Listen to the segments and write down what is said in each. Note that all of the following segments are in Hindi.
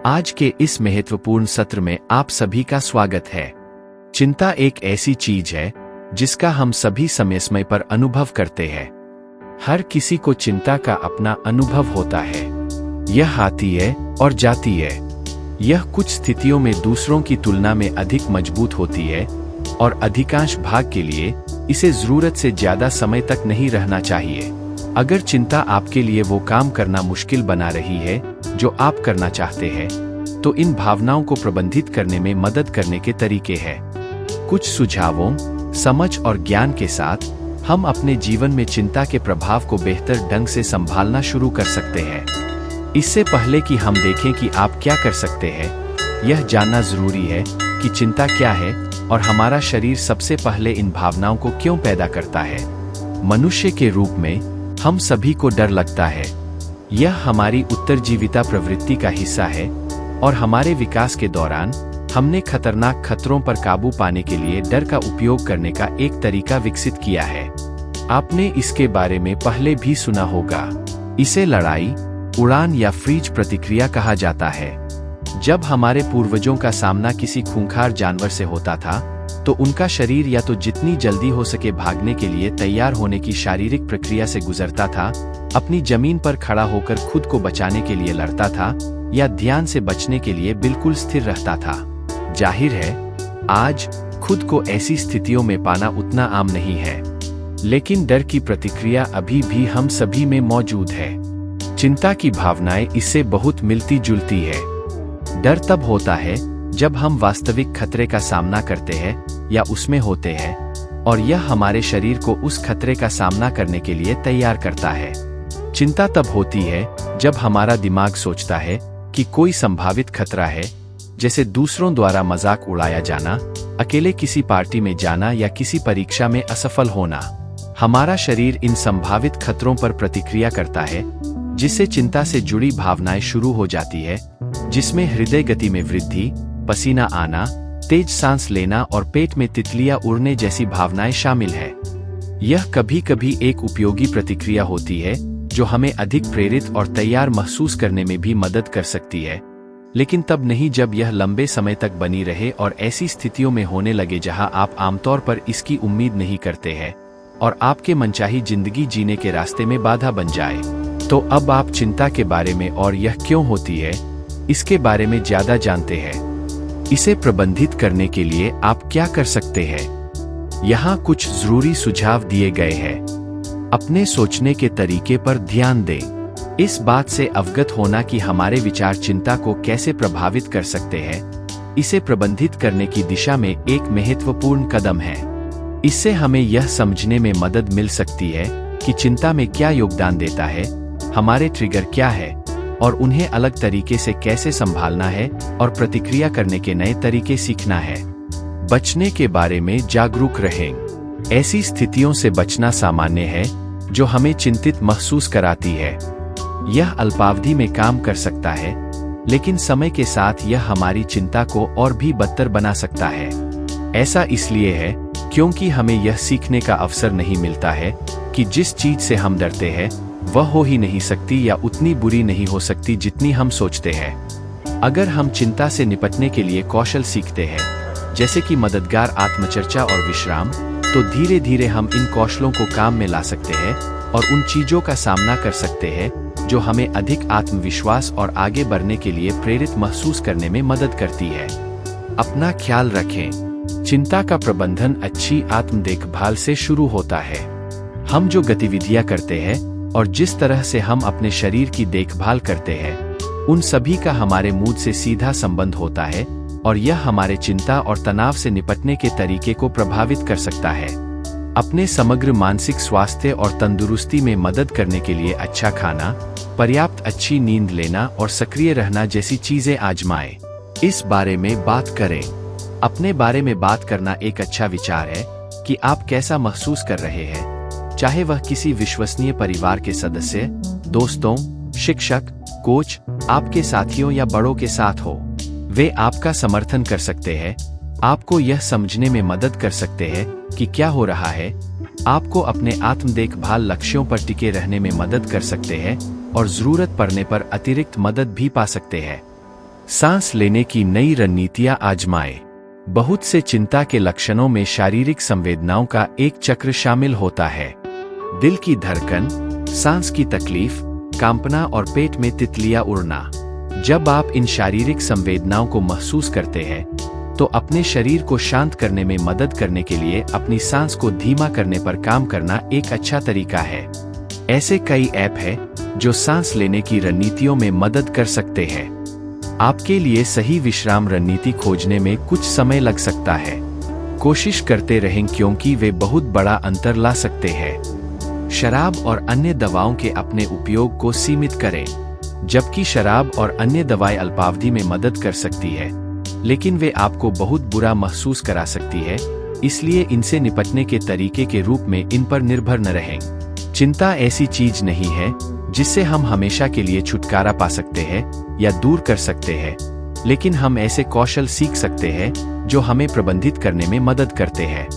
आज के इस महत्वपूर्ण सत्र में आप सभी का स्वागत है। चिंता एक ऐसी चीज है जिसका हम सभी समय समय पर अनुभव करते हैं। हर किसी को चिंता का अपना अनुभव होता है। यह आती है और जाती है। यह कुछ स्थितियों में दूसरों की तुलना में अधिक मजबूत होती है और अधिकांश भाग के लिए इसे जरूरत से ज्यादा समय तक नहीं रहना चाहिए। अगर चिंता आपके लिए वो काम करना मुश्किल बना रही है जो आप करना चाहते हैं, तो इन भावनाओं को प्रबंधित करने में मदद करने के तरीके हैं। कुछ सुझावों, समझ और ज्ञान के साथ हम अपने जीवन में चिंता के प्रभाव को बेहतर ढंग से संभालना शुरू कर सकते हैं। इससे पहले कि हम देखें कि आप क्या कर सकते हैं, यह जानना जरूरी है कि चिंता क्या है और हमारा शरीर सबसे पहले इन भावनाओं को क्यों पैदा करता है। मनुष्य के रूप में हम सभी को डर लगता है। यह हमारी उत्तरजीविता प्रवृत्ति का हिस्सा है और हमारे विकास के दौरान हमने खतरनाक खतरों पर काबू पाने के लिए डर का उपयोग करने का एक तरीका विकसित किया है। आपने इसके बारे में पहले भी सुना होगा। इसे लड़ाई, उड़ान या फ्रीज प्रतिक्रिया कहा जाता है। जब हमारे पूर्वजों का सामना किसी खूंखार जानवर से होता था, तो उनका शरीर या तो जितनी जल्दी हो सके भागने के लिए तैयार होने की शारीरिक प्रक्रिया से गुजरता था, अपनी जमीन पर खड़ा होकर खुद को बचाने के लिए लड़ता था, या ध्यान से बचने के लिए बिल्कुल स्थिर रहता था। जाहिर है, आज खुद को ऐसी स्थितियों में पाना उतना आम नहीं है, लेकिन डर की प्रतिक्रिया अभी भी हम सभी में मौजूद है। चिंता की भावनाएं इससे बहुत मिलती जुलती है। डर तब होता है जब हम वास्तविक खतरे का सामना करते हैं या उसमें होते हैं, और यह हमारे शरीर को उस खतरे का सामना करने के लिए तैयार करता है। चिंता तब होती है जब हमारा दिमाग सोचता है कि कोई संभावित खतरा है, जैसे दूसरों द्वारा मजाक उड़ाया जाना, अकेले किसी पार्टी में जाना या किसी परीक्षा में असफल होना। हमारा शरीर इन संभावित खतरों पर प्रतिक्रिया करता है, जिससे चिंता से जुड़ी भावनाएं शुरू हो जाती है, जिसमें हृदय गति में वृद्धि, पसीना आना, तेज सांस लेना और पेट में तितलियां उड़ने जैसी भावनाएं शामिल है। यह कभी कभी एक उपयोगी प्रतिक्रिया होती है जो हमें अधिक प्रेरित और तैयार महसूस करने में भी मदद कर सकती है, लेकिन तब नहीं जब यह लंबे समय तक बनी रहे और ऐसी स्थितियों में होने लगे जहां आप आमतौर पर इसकी उम्मीद नहीं करते हैं और आपके मनचाही जिंदगी जीने के रास्ते में बाधा बन जाए। तो अब आप चिंता के बारे में और यह क्यों होती है, इसके बारे में ज्यादा जानते हैं। इसे प्रबंधित करने के लिए आप क्या कर सकते हैं? यहाँ कुछ जरूरी सुझाव दिए गए हैं। अपने सोचने के तरीके पर ध्यान दें। इस बात से अवगत होना कि हमारे विचार चिंता को कैसे प्रभावित कर सकते हैं, इसे प्रबंधित करने की दिशा में एक महत्वपूर्ण कदम है। इससे हमें यह समझने में मदद मिल सकती है कि चिंता में क्या योगदान देता है, हमारे ट्रिगर क्या है और उन्हें अलग तरीके से कैसे संभालना है और प्रतिक्रिया करने के नए तरीके सीखना है। बचने के बारे में जागरूक रहें। ऐसी स्थितियों से बचना सामान्य है जो हमें चिंतित महसूस कराती है। यह अल्पावधि में काम कर सकता है, लेकिन समय के साथ यह हमारी चिंता को और भी बदतर बना सकता है। ऐसा इसलिए है क्योंकि हमें यह सीखने का अवसर नहीं मिलता है कि जिस चीज से हम डरते हैं वह हो ही नहीं सकती या उतनी बुरी नहीं हो सकती जितनी हम सोचते हैं। अगर हम चिंता से निपटने के लिए कौशल सीखते हैं, जैसे कि मददगार आत्मचर्चा और विश्राम, तो धीरे धीरे हम इन कौशलों को काम में ला सकते हैं और उन चीजों का सामना कर सकते हैं जो हमें अधिक आत्मविश्वास और आगे बढ़ने के लिए प्रेरित महसूस करने में मदद करती है। अपना ख्याल रखें। चिंता का प्रबंधन अच्छी आत्म देखभाल से शुरू होता है। हम जो गतिविधियां करते हैं और जिस तरह से हम अपने शरीर की देखभाल करते हैं, उन सभी का हमारे मूड से सीधा संबंध होता है और यह हमारे चिंता और तनाव से निपटने के तरीके को प्रभावित कर सकता है। अपने समग्र मानसिक स्वास्थ्य और तंदुरुस्ती में मदद करने के लिए अच्छा खाना, पर्याप्त अच्छी नींद लेना और सक्रिय रहना जैसी चीजें आजमाएं। इस बारे में बात करें। अपने बारे में बात करना एक अच्छा विचार है कि आप कैसा महसूस कर रहे हैं, चाहे वह किसी विश्वसनीय परिवार के सदस्य, दोस्तों, शिक्षक, कोच, आपके साथियों या बड़ों के साथ हो। वे आपका समर्थन कर सकते हैं, आपको यह समझने में मदद कर सकते हैं कि क्या हो रहा है, आपको अपने आत्म देखभाल लक्ष्यों पर टिके रहने में मदद कर सकते हैं और जरूरत पड़ने पर अतिरिक्त मदद भी पा सकते हैं। सांस लेने की नई रणनीतियां आजमाएं। बहुत से चिंता के लक्षणों में शारीरिक संवेदनाओं का एक चक्र शामिल होता है। दिल की धड़कन, सांस की तकलीफ, कांपना और पेट में तितलियां उड़ना। जब आप इन शारीरिक संवेदनाओं को महसूस करते हैं तो अपने शरीर को शांत करने में मदद करने के लिए अपनी सांस को धीमा करने पर काम करना एक अच्छा तरीका है। ऐसे कई ऐप हैं जो सांस लेने की रणनीतियों में मदद कर सकते हैं। आपके लिए सही विश्राम रणनीति खोजने में कुछ समय लग सकता है। कोशिश करते रहें क्योंकि वे बहुत बड़ा अंतर ला सकते हैं। शराब और अन्य दवाओं के अपने उपयोग को सीमित करें। जबकि शराब और अन्य दवाएं अल्पावधि में मदद कर सकती है, लेकिन वे आपको बहुत बुरा महसूस करा सकती है, इसलिए इनसे निपटने के तरीके के रूप में इन पर निर्भर न रहें। चिंता ऐसी चीज नहीं है जिससे हम हमेशा के लिए छुटकारा पा सकते हैं या दूर कर सकते हैं, लेकिन हम ऐसे कौशल सीख सकते हैं जो हमें प्रबंधित करने में मदद करते हैं।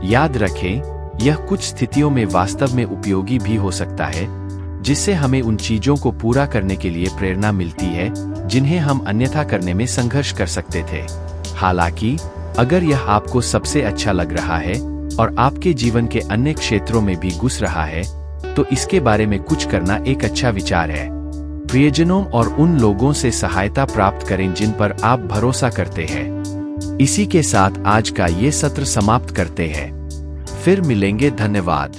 याद रखें, यह कुछ स्थितियों में वास्तव में उपयोगी भी हो सकता है, जिससे हमें उन चीजों को पूरा करने के लिए प्रेरणा मिलती है जिन्हें हम अन्यथा करने में संघर्ष कर सकते थे। हालांकि अगर यह आपको सबसे अच्छा लग रहा है और आपके जीवन के अन्य क्षेत्रों में भी घुस रहा है, तो इसके बारे में कुछ करना एक अच्छा विचार है। प्रियजनों और उन लोगों से सहायता प्राप्त करें जिन पर आप भरोसा करते हैं। इसी के साथ आज का ये सत्र समाप्त करते हैं। फिर मिलेंगे। धन्यवाद।